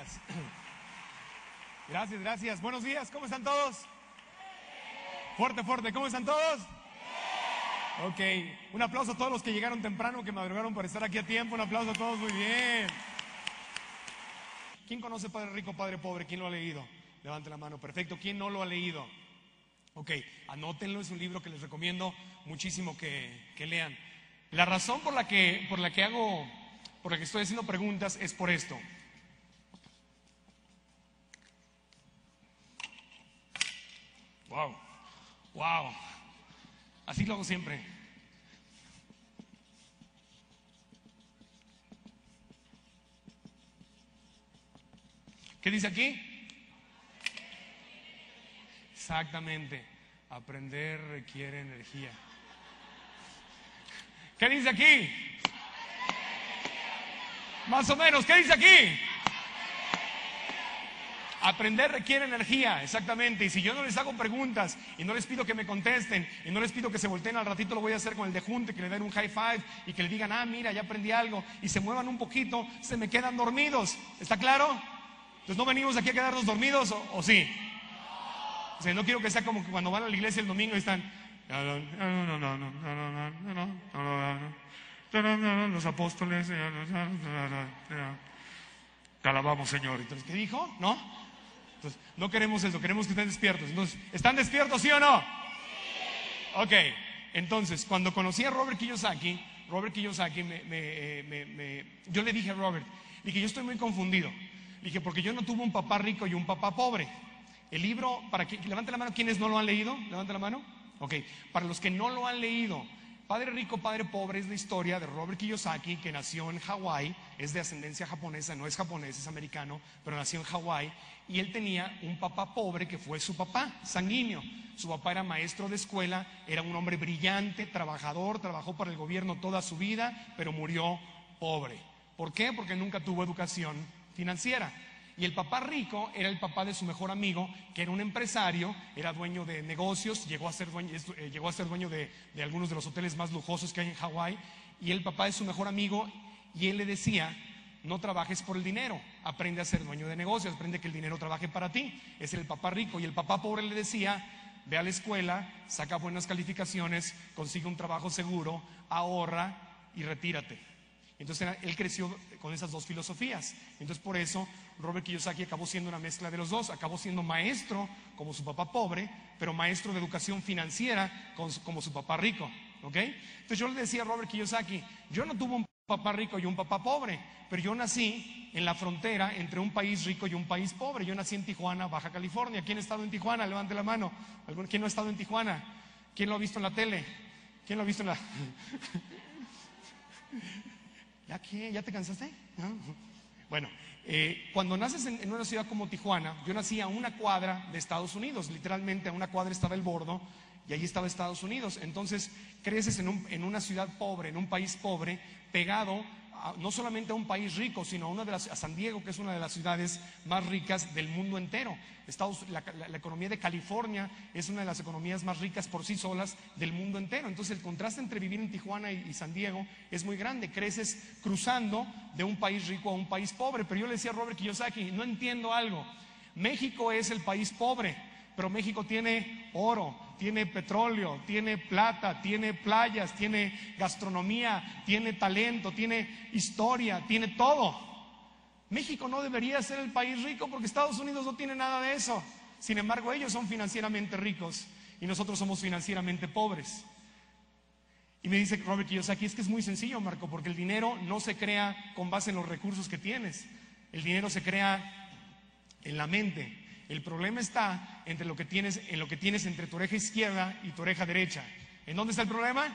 Gracias. Gracias, gracias. Buenos días, ¿cómo están todos? Fuerte, fuerte, ¿cómo están todos? Ok, un aplauso a todos los que llegaron temprano, que madrugaron para estar aquí a tiempo. Un aplauso a todos, muy bien. ¿Quién conoce Padre Rico, Padre Pobre? ¿Quién lo ha leído? Levante la mano, perfecto. ¿Quién no lo ha leído? Ok, anótenlo, es un libro que les recomiendo muchísimo que lean. La razón por la que estoy haciendo preguntas es por esto. Wow, wow, así lo hago siempre. ¿Qué dice aquí? Exactamente, aprender requiere energía. ¿Qué dice aquí? Más o menos, ¿qué dice aquí? Aprender requiere energía, exactamente. Y si yo no les hago preguntas y no les pido que me contesten y no les pido que se volteen, al ratito lo voy a hacer con el de junte, que le den un high five y que le digan, ah, mira, ya aprendí algo, y se muevan un poquito, se me quedan dormidos. ¿Está claro? Entonces no venimos aquí a quedarnos dormidos, ¿o sí? O sea, no quiero que sea como que cuando van a la iglesia el domingo y están los apóstoles, te alabamos, Señor. Entonces, ¿qué dijo? ¿No? Entonces, no queremos eso, queremos que estén despiertos. Entonces, ¿están despiertos, sí o no? Ok, entonces, cuando conocí a Robert Kiyosaki, yo le dije a Robert, dije, yo estoy muy confundido. Dije, porque yo no tuve un papá rico y un papá pobre. El libro, levante la mano, ¿quiénes no lo han leído? Levante la mano. Ok, para los que no lo han leído, Padre Rico, Padre Pobre es la historia de Robert Kiyosaki, que nació en Hawái, es de ascendencia japonesa, no es japonés, es americano, pero nació en Hawái, y él tenía un papá pobre que fue su papá, sanguíneo. Su papá era maestro de escuela, era un hombre brillante, trabajador, trabajó para el gobierno toda su vida, pero murió pobre. ¿Por qué? Porque nunca tuvo educación financiera. Y el papá rico era el papá de su mejor amigo, que era un empresario, era dueño de negocios, llegó a ser dueño de algunos de los hoteles más lujosos que hay en Hawái. Y el papá de su mejor amigo, y él le decía, no trabajes por el dinero, aprende a ser dueño de negocios, aprende que el dinero trabaje para ti. Ese era el papá rico. Y el papá pobre le decía, ve a la escuela, saca buenas calificaciones, consigue un trabajo seguro, ahorra y retírate. Entonces él creció con esas dos filosofías. Entonces por eso Robert Kiyosaki acabó siendo una mezcla de los dos. Acabó siendo maestro como su papá pobre, pero maestro de educación financiera como su papá rico. ¿Ok? Entonces yo le decía a Robert Kiyosaki, yo no tuve un papá rico y un papá pobre, pero yo nací en la frontera entre un país rico y un país pobre. Yo nací en Tijuana, Baja California. ¿Quién ha estado en Tijuana? Levante la mano. ¿Quién no ha estado en Tijuana? ¿Quién lo ha visto en la tele? ¿Quién lo ha visto en la... ¿Ya te cansaste? ¿No? Bueno, cuando naces en una ciudad como Tijuana, yo nací a una cuadra de Estados Unidos, literalmente a una cuadra estaba el Bordo y allí estaba Estados Unidos. Entonces creces en una ciudad pobre, en un país pobre, pegado no solamente a un país rico, sino a San Diego, que es una de las ciudades más ricas del mundo entero. La economía de California es una de las economías más ricas por sí solas del mundo entero. Entonces el contraste entre vivir en Tijuana y San Diego es muy grande. Creces cruzando de un país rico a un país pobre. Pero yo le decía a Robert Kiyosaki, no entiendo algo. México es el país pobre, pero México tiene oro, tiene petróleo, tiene plata, tiene playas, tiene gastronomía, tiene talento, tiene historia, tiene todo. México no debería ser el país rico porque Estados Unidos no tiene nada de eso. Sin embargo, ellos son financieramente ricos y nosotros somos financieramente pobres. Y me dice Robert Kiyosaki, es que es muy sencillo, Marco, porque el dinero no se crea con base en los recursos que tienes. El dinero se crea en la mente. El problema está en lo que tienes entre tu oreja izquierda y tu oreja derecha. ¿En dónde está el problema?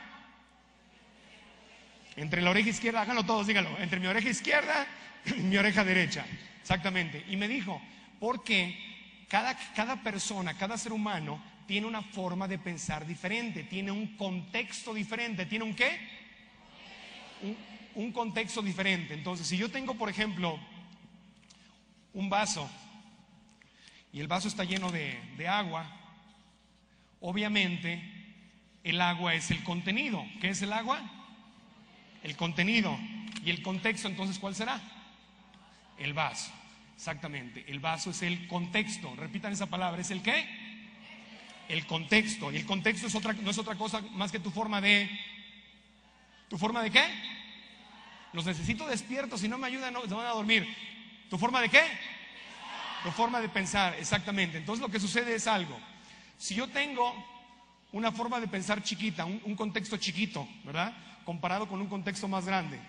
Entre la oreja izquierda, háganlo todos, díganlo. Entre mi oreja izquierda y mi oreja derecha. Exactamente. Y me dijo, porque cada persona, cada ser humano tiene una forma de pensar diferente, tiene un contexto diferente. ¿Tiene un qué? Un contexto diferente. Entonces, si yo tengo, por ejemplo, un vaso y el vaso está lleno de agua, obviamente el agua es el contenido. ¿Qué es el agua? El contenido. ¿Y el contexto entonces cuál será? El vaso. Exactamente, el vaso es el contexto. Repitan esa palabra, ¿es el qué? El contexto. Y el contexto no es otra cosa más que tu forma de... ¿Tu forma de qué? Los necesito despiertos, si no me ayudan no, se van a dormir. ¿Tu forma de qué? Tu forma de pensar, exactamente. Entonces lo que sucede es algo. Si yo tengo una forma de pensar chiquita, un contexto chiquito, ¿verdad? Comparado con un contexto más grande.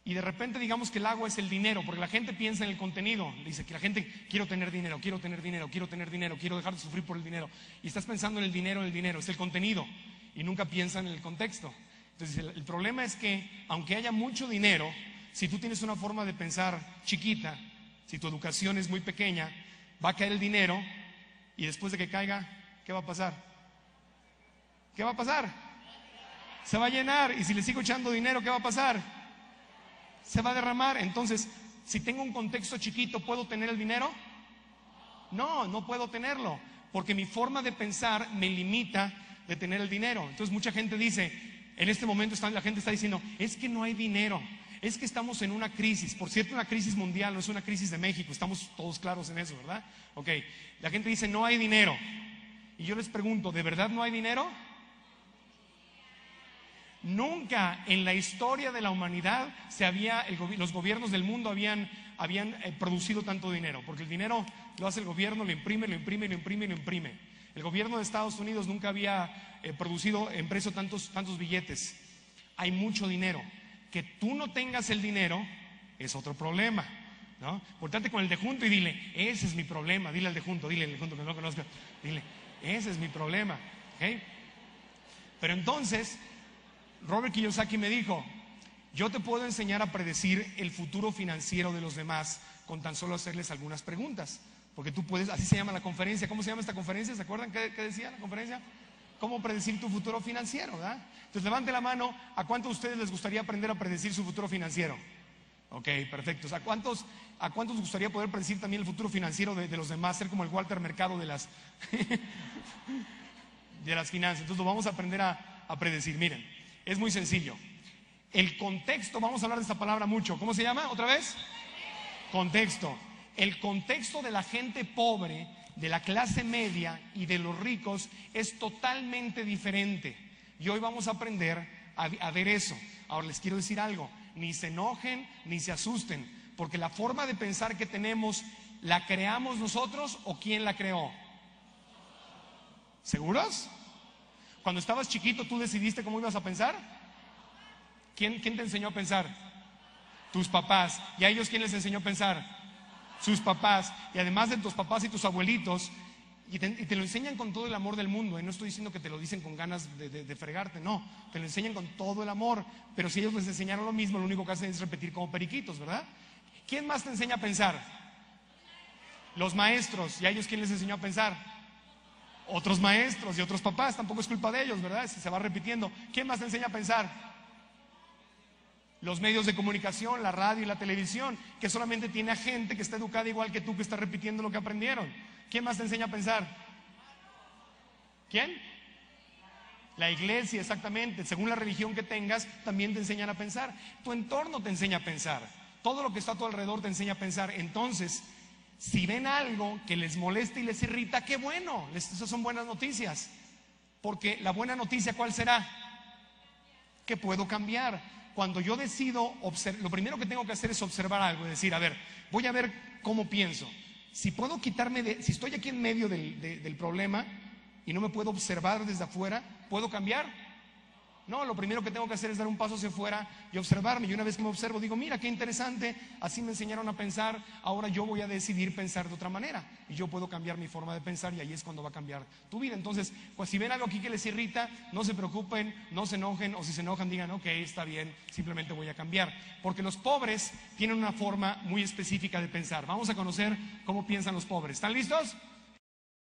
Y de repente digamos que el agua es el dinero, porque la gente piensa en el contenido. Dice que la gente, quiero tener dinero, quiero tener dinero, quiero tener dinero, quiero dejar de sufrir por el dinero. Y estás pensando en el dinero, es el contenido. Y nunca piensan en el contexto. Entonces el problema es que, aunque haya mucho dinero, si tú tienes una forma de pensar chiquita, si tu educación es muy pequeña, va a caer el dinero y después de que caiga, ¿qué va a pasar? ¿Qué va a pasar? Se va a llenar. Y si le sigo echando dinero, ¿qué va a pasar? Se va a derramar. Entonces, si tengo un contexto chiquito, ¿puedo tener el dinero? No, no puedo tenerlo, porque mi forma de pensar me limita de tener el dinero. Entonces mucha gente dice, en este momento la gente está diciendo, es que no hay dinero, es que estamos en una crisis. Por cierto, una crisis mundial, no es una crisis de México, estamos todos claros en eso, ¿verdad? Ok, la gente dice, no hay dinero. Y yo les pregunto, ¿de verdad no hay dinero? Nunca en la historia de la humanidad los gobiernos del mundo habían producido tanto dinero, porque el dinero lo hace el gobierno, lo imprime, lo imprime, lo imprime, lo imprime. El gobierno de Estados Unidos nunca había producido, impreso tantos billetes. Hay mucho dinero. Que tú no tengas el dinero es otro problema, ¿no? Portate con el de junto y dile, ese es mi problema. Dile al de junto que no conozca, dile, ese es mi problema, ¿ok? Pero entonces Robert Kiyosaki me dijo, yo te puedo enseñar a predecir el futuro financiero de los demás con tan solo hacerles algunas preguntas. Porque tú puedes, así se llama la conferencia. ¿Cómo se llama esta conferencia? ¿Se acuerdan qué decía la conferencia? ¿Cómo predecir tu futuro financiero? ¿Verdad? Entonces levante la mano, ¿a cuántos de ustedes les gustaría aprender a predecir su futuro financiero? Ok, perfecto. ¿A cuántos les gustaría poder predecir también el futuro financiero de los demás? Ser como el Walter Mercado de las finanzas. Entonces lo vamos a aprender a predecir. Miren, es muy sencillo. El contexto, vamos a hablar de esta palabra mucho. ¿Cómo se llama? ¿Otra vez? Contexto. El contexto de la gente pobre, de la clase media y de los ricos es totalmente diferente. Y hoy vamos a aprender a ver eso. Ahora les quiero decir algo, ni se enojen ni se asusten, porque la forma de pensar que tenemos, ¿la creamos nosotros o quién la creó? ¿Seguros? Cuando estabas chiquito, ¿tú decidiste cómo ibas a pensar? ¿Quién te enseñó a pensar? Tus papás. ¿Y a ellos quién les enseñó a pensar? Sus papás. Y además de tus papás y tus abuelitos, y te lo enseñan con todo el amor del mundo. No estoy diciendo que te lo dicen con ganas de fregarte, no, te lo enseñan con todo el amor. Pero si ellos les enseñaron lo mismo, lo único que hacen es repetir como periquitos, ¿verdad? ¿Quién más te enseña a pensar? Los maestros. ¿Y a ellos quién les enseñó a pensar? Otros maestros y otros papás. Tampoco es culpa de ellos, ¿verdad? Se va repitiendo. ¿Quién más te enseña a pensar? Los medios de comunicación, la radio y la televisión, que solamente tiene a gente que está educada igual que tú, que está repitiendo lo que aprendieron. ¿Quién más te enseña a pensar? ¿Quién? La iglesia, exactamente. Según la religión que tengas, también te enseñan a pensar. Tu entorno te enseña a pensar. Todo lo que está a tu alrededor te enseña a pensar. Entonces, si ven algo que les molesta y les irrita, qué bueno. Esas son buenas noticias. Porque la buena noticia, ¿cuál será? Que puedo cambiar. Cuando yo decido, lo primero que tengo que hacer es observar algo, es decir, a ver, voy a ver cómo pienso. Si puedo si estoy aquí en medio del problema y no me puedo observar desde afuera, ¿puedo cambiar? No, lo primero que tengo que hacer es dar un paso hacia afuera y observarme. Y una vez que me observo, digo, mira, qué interesante, así me enseñaron a pensar, ahora yo voy a decidir pensar de otra manera. Y yo puedo cambiar mi forma de pensar y ahí es cuando va a cambiar tu vida. Entonces, pues si ven algo aquí que les irrita, no se preocupen, no se enojen, o si se enojan digan, ok, está bien, simplemente voy a cambiar. Porque los pobres tienen una forma muy específica de pensar. Vamos a conocer cómo piensan los pobres. ¿Están listos?